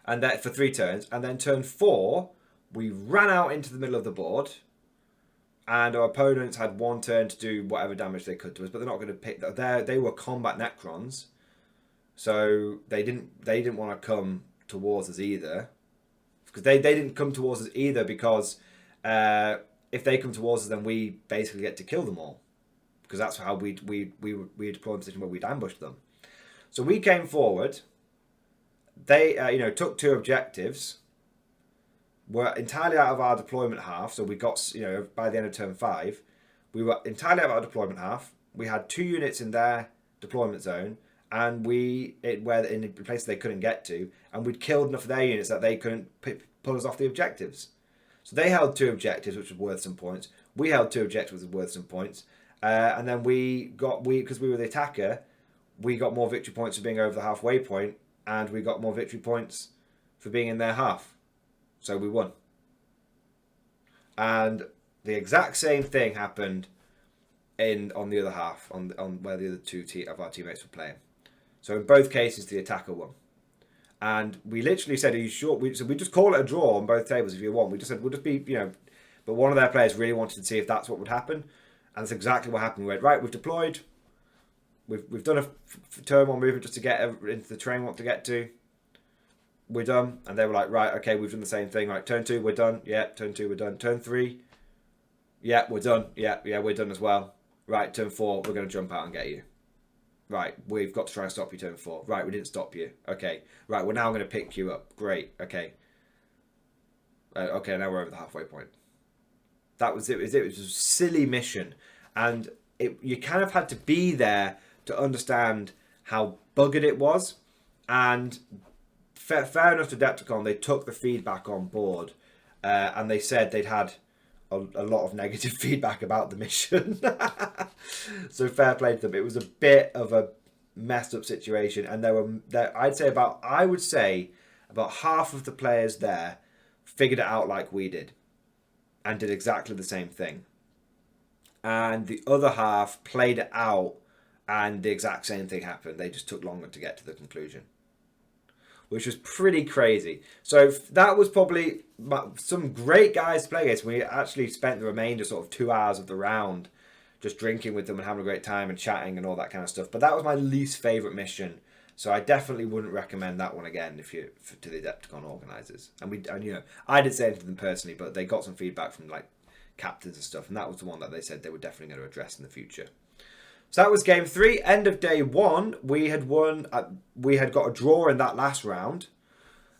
and then for 3 turns, and then turn 4, we ran out into the middle of the board, and our opponents had 1 turn to do whatever damage they could to us, but they're not going to pick. They were combat Necrons, so they didn't want to come towards us either, because they didn't come towards us either because if they come towards us, then we basically get to kill them all, because that's how we deployed a position where we'd ambush them. So we came forward. They took 2 objectives. Were entirely out of our deployment half, so we got, by the end of turn 5, we were entirely out of our deployment half. We had 2 units in their deployment zone, and where in places they couldn't get to, and we'd killed enough of their units that they couldn't pull us off the objectives. So they held 2 objectives, which were worth some points. We held 2 objectives, which were worth some points, and then because we were the attacker, we got more victory points for being over the halfway point, and we got more victory points for being in their half. So we won. And the exact same thing happened on the other half, on where the other 2 of our teammates were playing. So in both cases, the attacker won. And we literally said, are you sure? So we just call it a draw on both tables if you want. We just said, we'll just be, but one of their players really wanted to see if that's what would happen. And that's exactly what happened. We went, right, we've deployed. We've done a turn 1 movement just to get into the terrain we want to get to. We're done. And they were like, right, okay, we've done the same thing. Right, turn 2, we're done. Yeah, turn 2, we're done. Turn 3, yeah, we're done. Yeah, we're done as well. Right, turn 4, we're going to jump out and get you. Right, we've got to try and stop you, turn 4. Right, we didn't stop you. Okay. Right, we're now going to pick you up. Great. Okay. Okay, now we're over the halfway point. That was it. It was a silly mission. And you kind of had to be there to understand how buggered it was. And fair enough to Adepticon, they took the feedback on board. And they said they'd had a lot of negative feedback about the mission. So fair play to them. It was a bit of a messed up situation, and I would say about half of the players there figured it out like we did and did exactly the same thing, and the other half played it out and the exact same thing happened. They just took longer to get to the conclusion, which was pretty crazy. So that was probably some great guys to play against. We actually spent the remainder sort of 2 hours of the round just drinking with them and having a great time and chatting and all that kind of stuff. But that was my least favourite mission. So I definitely wouldn't recommend that one again to the Adepticon organisers. And I didn't say anything to them personally, but they got some feedback from like captains and stuff, and that was the one that they said they were definitely going to address in the future. So that was game 3. End of day 1, we had won. We had got a draw in that last round,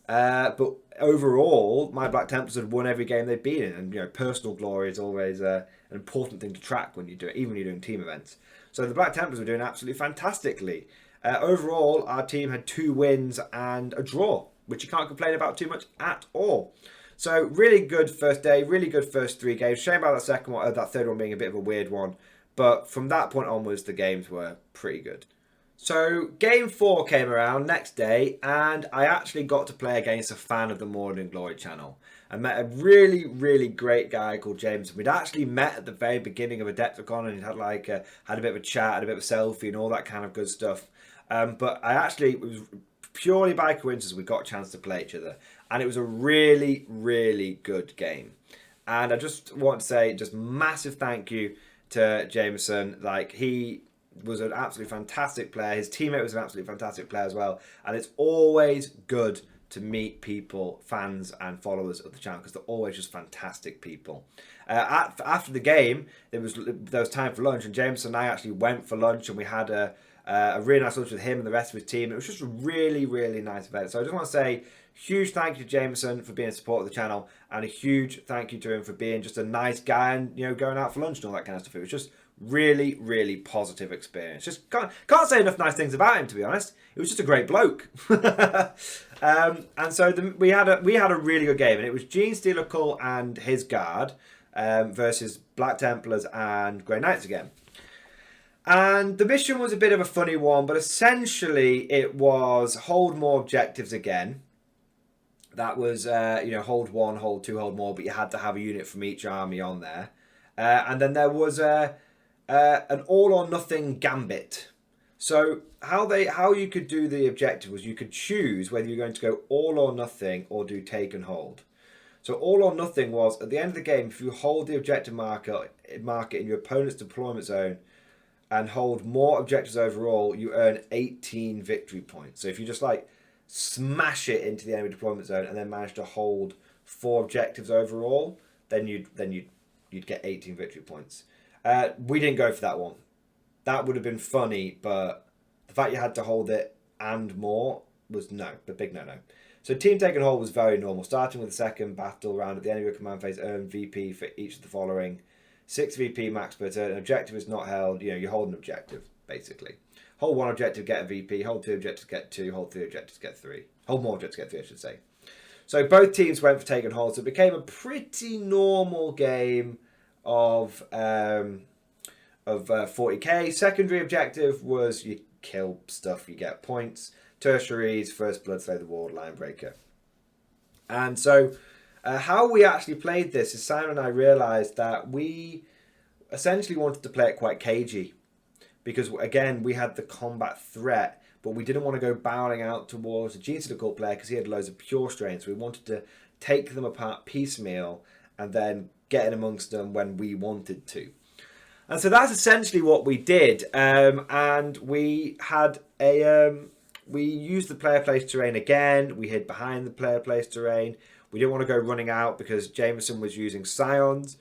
but overall, my Black Templars had won every game they'd been in. And personal glory is always an important thing to track when you do it, even when you're doing team events. So the Black Templars were doing absolutely fantastically. Overall, our team had 2 wins and a draw, which you can't complain about too much at all. So really good first day, really good first 3 games. Shame about that second one, that third one being a bit of a weird one. But from that point onwards, the games were pretty good. So game 4 came around next day, and I actually got to play against a fan of the Mordian Glory channel. I met a really, really great guy called James. We'd actually met at the very beginning of Adepticon, and he had had a bit of a chat, had a bit of a selfie, and all that kind of good stuff. But it was purely by coincidence we got a chance to play each other, and it was a really, really good game. And I just want to say, just massive thank you to Jameson. Like, he was an absolutely fantastic player. His teammate was an absolutely fantastic player as well. And it's always good to meet people, fans and followers of the channel, because they're always just fantastic people. After the game, there was time for lunch, and Jameson and I actually went for lunch, and we had a really nice lunch with him and the rest of his team. It was just a really, really nice event. So I just want to say huge thank you to Jameson for being a supporter of the channel, and a huge thank you to him for being just a nice guy and, you know, going out for lunch and all that kind of stuff. It was just really, really positive experience. Just can't say enough nice things about him, to be honest. It was just a great bloke. And so we had a really good game, and it was Gene Steeler and his guard versus Black Templars and Grey Knights again. And the mission was a bit of a funny one, but essentially it was hold more objectives again. That was, hold 1, hold 2, hold more, but you had to have a unit from each army on there. And then there was an all or nothing gambit. So how you could do the objective was you could choose whether you're going to go all or nothing or do take and hold. So all or nothing was, at the end of the game, if you hold the objective marker in your opponent's deployment zone and hold more objectives overall, you earn 18 victory points. So if you just like smash it into the enemy deployment zone and then manage to hold 4 objectives overall, then you'd get 18 victory points. We didn't go for that one. That would have been funny, but the fact you had to hold it and more was the big no-no. So team take and hold was very normal. Starting with the second battle round at the end of your command phase, earn VP for each of the following. 6 VP max per turn. An objective is not held. You hold an objective, basically. Hold 1 objective, get a VP. Hold 2 objectives, get 2. Hold 3 objectives, get 3. Hold more objectives, get 3, I should say. So both teams went for take and hold. So it became a pretty normal game of 40k. Secondary objective was you kill stuff, you get points. Tertiaries, first blood, slay the ward, line breaker. And so how we actually played this is Simon and I realised that we essentially wanted to play it quite cagey, because again we had the combat threat, but we didn't want to go barreling out towards a Gene Steeler player because he had loads of pure strains. We wanted to take them apart piecemeal and then get in amongst them when we wanted to. And so that's essentially what we did. And we had we used the player place terrain again. We hid behind the player place terrain. We didn't want to go running out because Jameson was using Scions,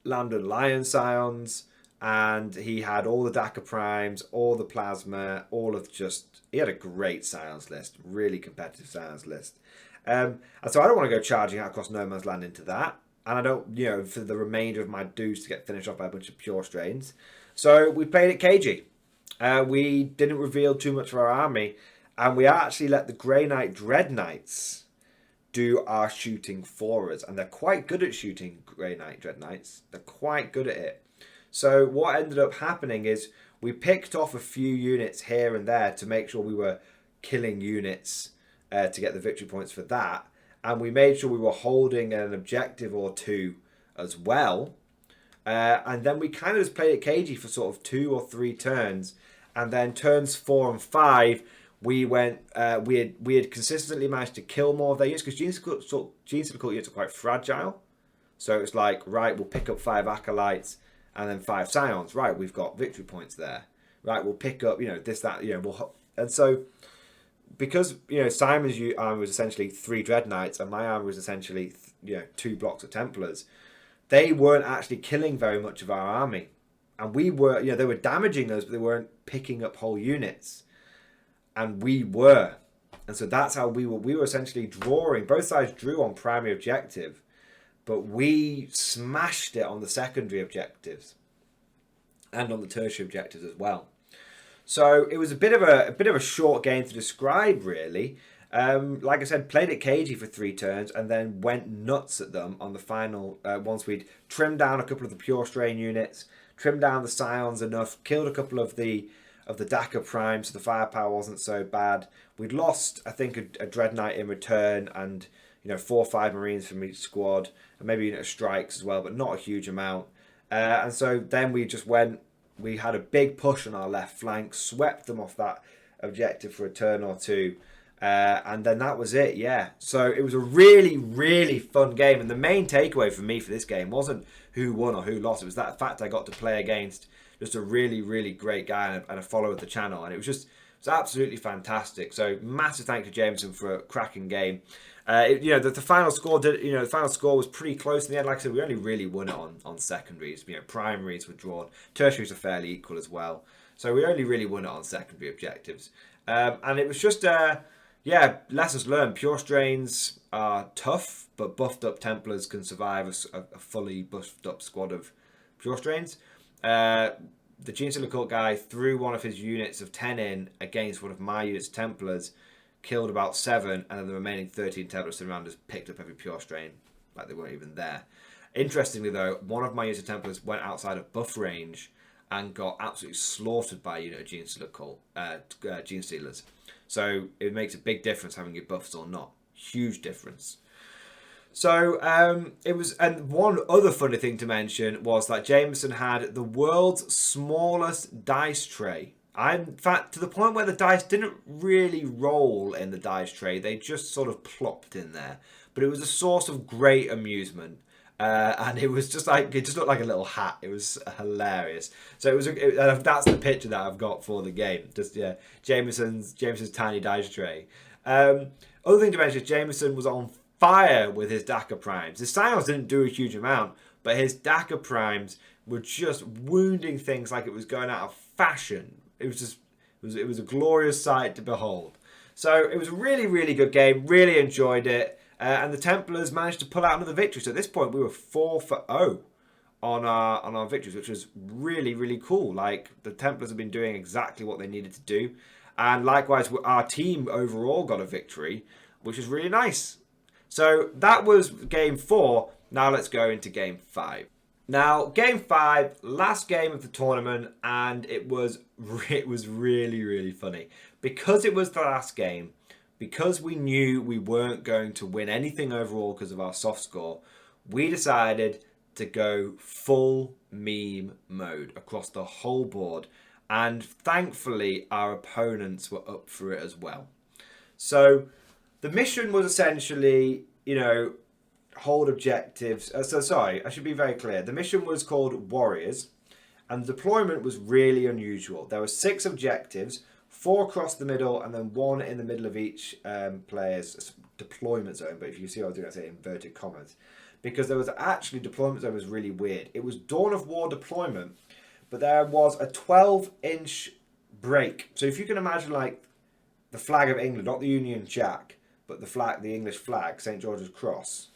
Land and Lion Scions, and he had all the Daka Primes, all the Plasma, he had a great Scions list, really competitive Scions list. And so I don't want to go charging out across no man's land into that. And I don't, for the remainder of my dudes to get finished off by a bunch of pure strains. So we played it cagey. We didn't reveal too much of our army. And we actually let the Grey Knight Dread Knights do our shooting for us. And they're quite good at shooting, Grey Knight Dread Knights. They're quite good at it. So what ended up happening is we picked off a few units here and there to make sure we were killing units to get the victory points for that. And we made sure we were holding an objective or 2 as well. And then we kind of just played it cagey for sort of 2 or 3 turns. And then turns 4 and 5, we had consistently managed to kill more of their units, because Gene Steeler units are quite fragile. So it's like, right, we'll pick up 5 Acolytes and then 5 Scions. Right, we've got victory points there. Right, we'll pick up, this, that, and so because Simon's army was essentially 3 Dread Knights and my army was essentially 2 blocks of Templars, they weren't actually killing very much of our army, and we were they were damaging us, but they weren't picking up whole units, and we were. And so that's how we were essentially drawing. Both sides drew on primary objective, but we smashed it on the secondary objectives and on the tertiary objectives as well. So it was a bit of a short game to describe, really. Like I said, played it cagey for 3 turns and then went nuts at them on the final. Once we'd trimmed down a couple of the pure strain units, trimmed down the Scions enough, killed a couple of the of the Dakar Prime, so the firepower wasn't so bad. We'd lost, I think, a Dread Knight in return, and 4 or 5 Marines from each squad, and maybe strikes as well, but not a huge amount. And so then we just went. We had a big push on our left flank, swept them off that objective for a turn or two, and then that was it. Yeah, so it was a really, really fun game, and the main takeaway for me for this game wasn't who won or who lost. It was that fact I got to play against just a really, really great guy and a follower of the channel, and it was absolutely fantastic. So massive thank you to Jameson for a cracking game. The final score the final score was pretty close in the end. Like I said, we only really won it on secondaries. Primaries were drawn, tertiaries are fairly equal as well. So we only really won it on secondary objectives, and it was just lessons learned. Pure strains are tough, but buffed up Templars can survive a fully buffed up squad of pure strains. The Chainsword cult guy threw one of his units of 10 in against one of my units of Templars, killed about 7, and then the remaining 13 Templars around us picked up every pure strain like they weren't even there. Interestingly though, one of my units of Templars went outside of buff range and got absolutely slaughtered by a unit of Genestealer cult, Genestealers. So it makes a big difference having your buffs or not. Huge difference. So it was, and one other funny thing to mention was that Jameson had the world's smallest dice tray. In fact, to the point where the dice didn't really roll in the dice tray, they just sort of plopped in there. But it was a source of great amusement, and it was just like, it just looked like a little hat. It was hilarious. So that's the picture that I've got for the game. Just Jameson's tiny dice tray. Other thing to mention, Jameson was on fire with his Dakar Primes. His Scions didn't do a huge amount, but his Dakar Primes were just wounding things like it was going out of fashion. It was a glorious sight to behold. So it was a really, really good game. Really enjoyed it. And the Templars managed to pull out another victory. So at this point, we were 4-0 on our victories, which was really, really cool. Like, the Templars have been doing exactly what they needed to do. And likewise, our team overall got a victory, which is really nice. So that was game 4. Now let's go into game 5. Now, game 5, last game of the tournament, and it was really, really funny. Because it was the last game, because we knew we weren't going to win anything overall because of our soft score, we decided to go full meme mode across the whole board. And thankfully, our opponents were up for it as well. So the mission was essentially, hold objectives. Sorry, I should be very clear. The mission was called Warriors, and the deployment was really unusual. There were 6 objectives, 4 across the middle, and then 1 in the middle of each player's deployment zone. But if you see what I was doing, I say inverted commas. Because there was actually, deployment zone was really weird. It was Dawn of War deployment, but there was a 12-inch break. So if you can imagine, like, the flag of England, not the Union Jack, but the English flag, St. George's Cross.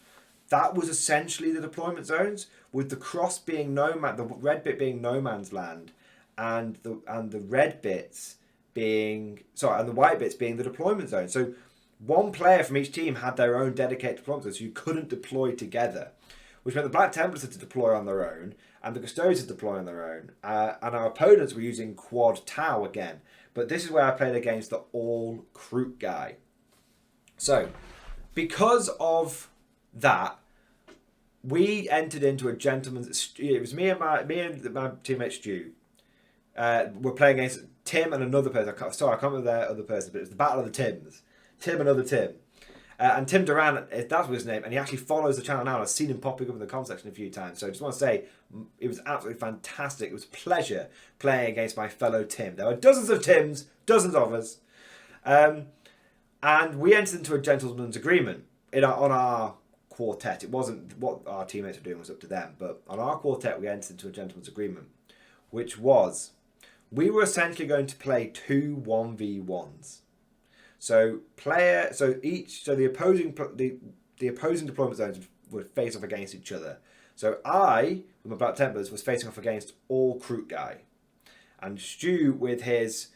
That was essentially the deployment zones, with the cross being the red bit being no man's land, and the red bits being and the white bits being the deployment zone. So one player from each team had their own dedicated deployment zone, so you couldn't deploy together, which meant the Black Templars had to deploy on their own, and the Custodians had to deploy on their own, and our opponents were using Quad Tau again. But this is where I played against the all Kroot guy. So, because of that, we entered into a gentleman's. It was me and my teammate Stu. We're playing against Tim and another person. I can't remember their other person, but it was the Battle of the Tims. Tim and other Tim. And Tim Duran, that was his name, and he actually follows the channel now. And I've seen him popping up in the comment section a few times. So I just want to say, it was absolutely fantastic. It was a pleasure playing against my fellow Tim. There were dozens of Tims, dozens of us. And we entered into a gentleman's agreement on our quartet. It wasn't what our teammates were doing, was up to them. But on our quartet, we entered into a gentleman's agreement, which was we were essentially going to play 2 1v1s. So the opposing deployment zones would face off against each other. So I, with my Black Templars, was facing off against all Kroot guy, and Stu with his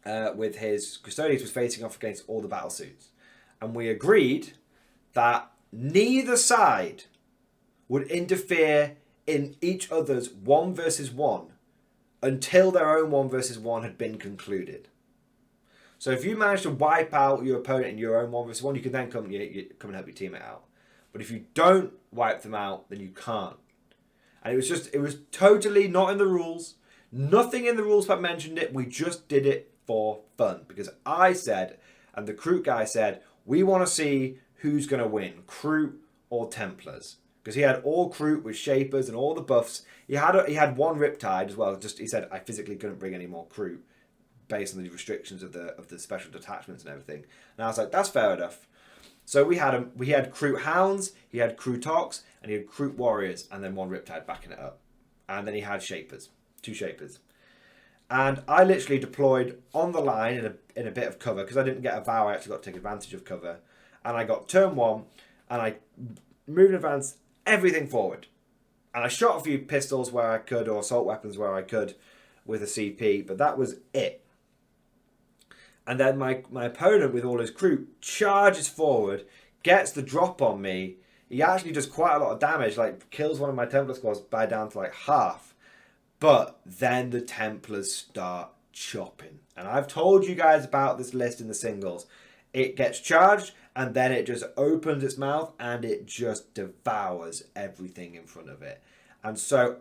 Custodians was facing off against all the battle suits. And we agreed that neither side would interfere in each other's 1 versus 1 until their own 1 versus 1 had been concluded. So if you manage to wipe out your opponent in your own 1 versus 1, you can then come and help your teammate out. But if you don't wipe them out, then you can't. And it was totally not in the rules. Nothing in the rules that mentioned it. We just did it for fun. Because I said, and the Kroot guy said, we want to see who's going to win, Kroot or Templars. Because he had all Kroot with Shapers and all the buffs. He had one Riptide as well. He said, I physically couldn't bring any more Kroot based on the restrictions of the special detachments and everything. And I was like, that's fair enough. So we had Kroot Hounds, he had Krootox, and he had Kroot Warriors, and then one Riptide backing it up. And then he had Shapers, 2 Shapers. And I literally deployed on the line in a bit of cover, because I didn't get a vow, I actually got to take advantage of cover. And I got turn 1, and I moved in advance everything forward. And I shot a few pistols where I could, or assault weapons where I could, with a CP, but that was it. And then my opponent, with all his Kroot, charges forward, gets the drop on me. He actually does quite a lot of damage, like kills one of my Templar squads by down to like half. But then the Templars start chopping. And I've told you guys about this list in the singles. It gets charged, and then it just opens its mouth, and it just devours everything in front of it. And so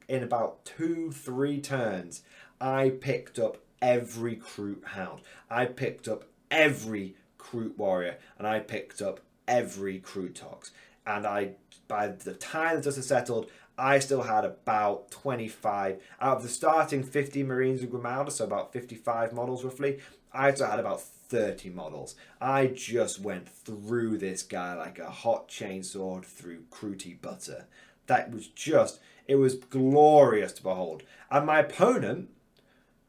in about 2-3 turns, I picked up every Kroot Hound. I picked up every Kroot Warrior, and I picked up every Krootox. And by the time the dust had settled, I still had about 25 out of the starting 50 Marines of Grimaldus, so about 55 models roughly. I still had about 30 models. I just went through this guy like a hot chainsword through Krooty butter. That was it was glorious to behold. And my opponent,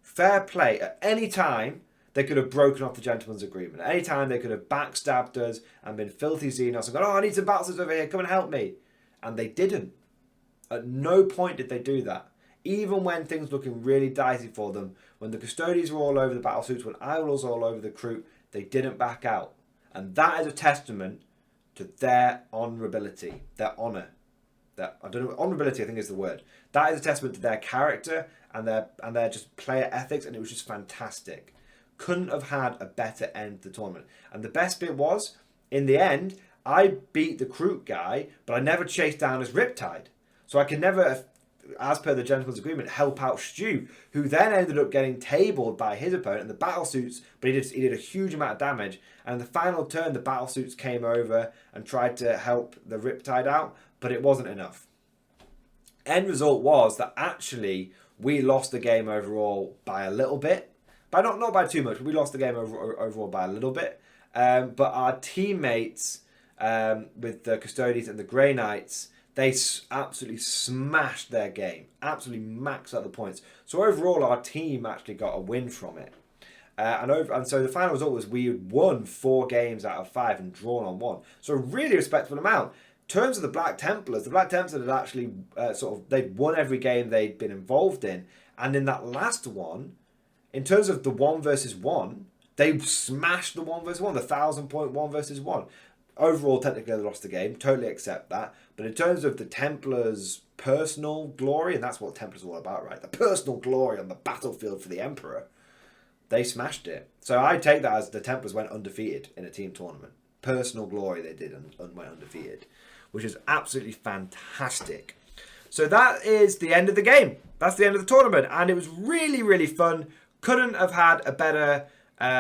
fair play, at any time they could have broken off the gentleman's agreement. At any time they could have backstabbed us and been filthy Xenos and gone, oh, I need some bastards over here, come and help me. And they didn't. At no point did they do that. Even when things were looking really dicey for them, when the Custodians were all over the battlesuits, when I was all over the Kroot, they didn't back out. And that is a testament to their honourability, their honour. Honourability, I think, is the word. That is a testament to their character and their just player ethics, and it was just fantastic. Couldn't have had a better end to the tournament. And the best bit was, in the end, I beat the Kroot guy, but I never chased down his Riptide. So I could never, as per the gentleman's agreement, help out Stu, who then ended up getting tabled by his opponent in the battlesuits, but he did a huge amount of damage. And in the final turn, the battlesuits came over and tried to help the Riptide out, but it wasn't enough. End result was that actually we lost the game overall by a little bit. Not by too much, but we lost the game overall by a little bit. But our teammates with the Custodians and the Grey Knights, they absolutely smashed their game. Absolutely maxed out the points. So overall, our team actually got a win from it. And so the final result was we won 4 games out of 5 and drawn on 1. So a really respectable amount. In terms of the Black Templars had actually they'd won every game they'd been involved in. And in that last one, in terms of the 1 versus 1, they smashed the 1 versus 1, the 1,000-point 1 versus 1. Overall, technically, they lost the game. Totally accept that. But in terms of the Templars' personal glory, and that's what Templars are all about, right? The personal glory on the battlefield for the Emperor, they smashed it. So I take that as the Templars went undefeated in a team tournament. Personal glory they did and went undefeated, which is absolutely fantastic. So that is the end of the game. That's the end of the tournament. And it was really, really fun. Couldn't have had a better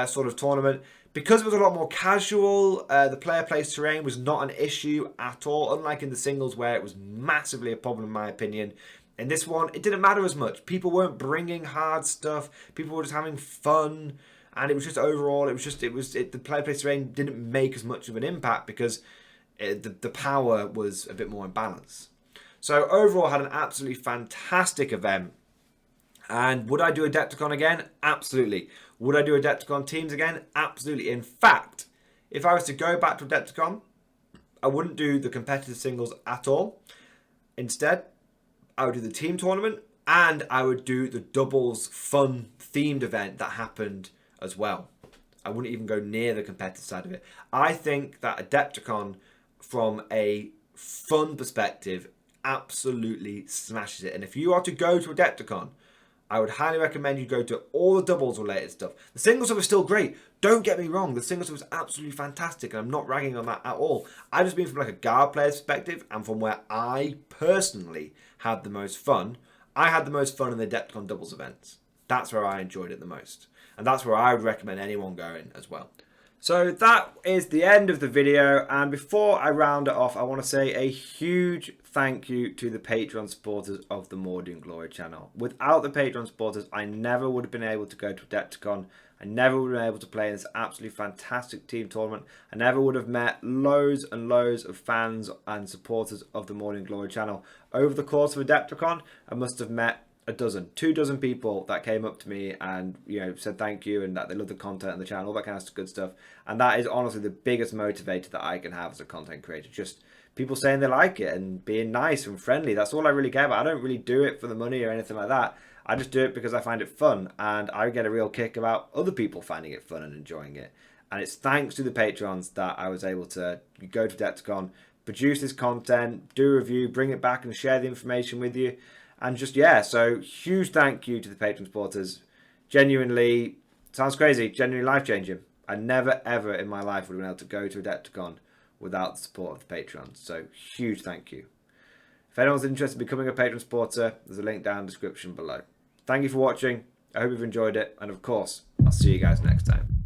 sort of tournament. Because it was a lot more casual, the player place terrain was not an issue at all, unlike in the singles where it was massively a problem in my opinion. In this one, it didn't matter as much. People weren't bringing hard stuff. People were just having fun. And it was just overall, the player place terrain didn't make as much of an impact because the power was a bit more in balance. So overall, I had an absolutely fantastic event. And would I do Adepticon again? Absolutely. Would I do Adepticon teams again? Absolutely. In fact, if I was to go back to Adepticon, I wouldn't do the competitive singles at all. Instead, I would do the team tournament and I would do the doubles fun themed event that happened as well. I wouldn't even go near the competitive side of it. I think that Adepticon, from a fun perspective, absolutely smashes it. And if you are to go to Adepticon, I would highly recommend you go to all the doubles related stuff. The single stuff is still great. Don't get me wrong. The single stuff is absolutely fantastic, and I'm not ragging on that at all. I just mean from like a guard player's perspective and from where I personally had the most fun. I had the most fun in the Adepticon doubles events. That's where I enjoyed it the most. And that's where I would recommend anyone going as well. So that is the end of the video, and before I round it off, I want to say a huge thank you to the Patreon supporters of the Mordian Glory channel. Without the Patreon supporters, I never would have been able to go to Adepticon. I never would have been able to play in this absolutely fantastic team tournament. I never would have met loads and loads of fans and supporters of the Mordian Glory channel. Over the course of Adepticon, I must have met a dozen, 24 people that came up to me and, you know, said thank you and that they love the content and the channel, all that kind of good stuff. And that is honestly the biggest motivator that I can have as a content creator. Just people saying they like it and being nice and friendly. That's all I really care about. I don't really do it for the money or anything like that. I just do it because I find it fun, and I get a real kick about other people finding it fun and enjoying it. And it's thanks to the Patrons that I was able to go to Adepticon, produce this content, do a review, bring it back and share the information with you. And just, yeah, so huge thank you to the Patreon supporters. Genuinely, sounds crazy, genuinely life-changing. I never, ever in my life would have been able to go to Adepticon without the support of the Patrons. So, huge thank you. If anyone's interested in becoming a Patreon supporter, there's a link down in the description below. Thank you for watching. I hope you've enjoyed it. And of course, I'll see you guys next time.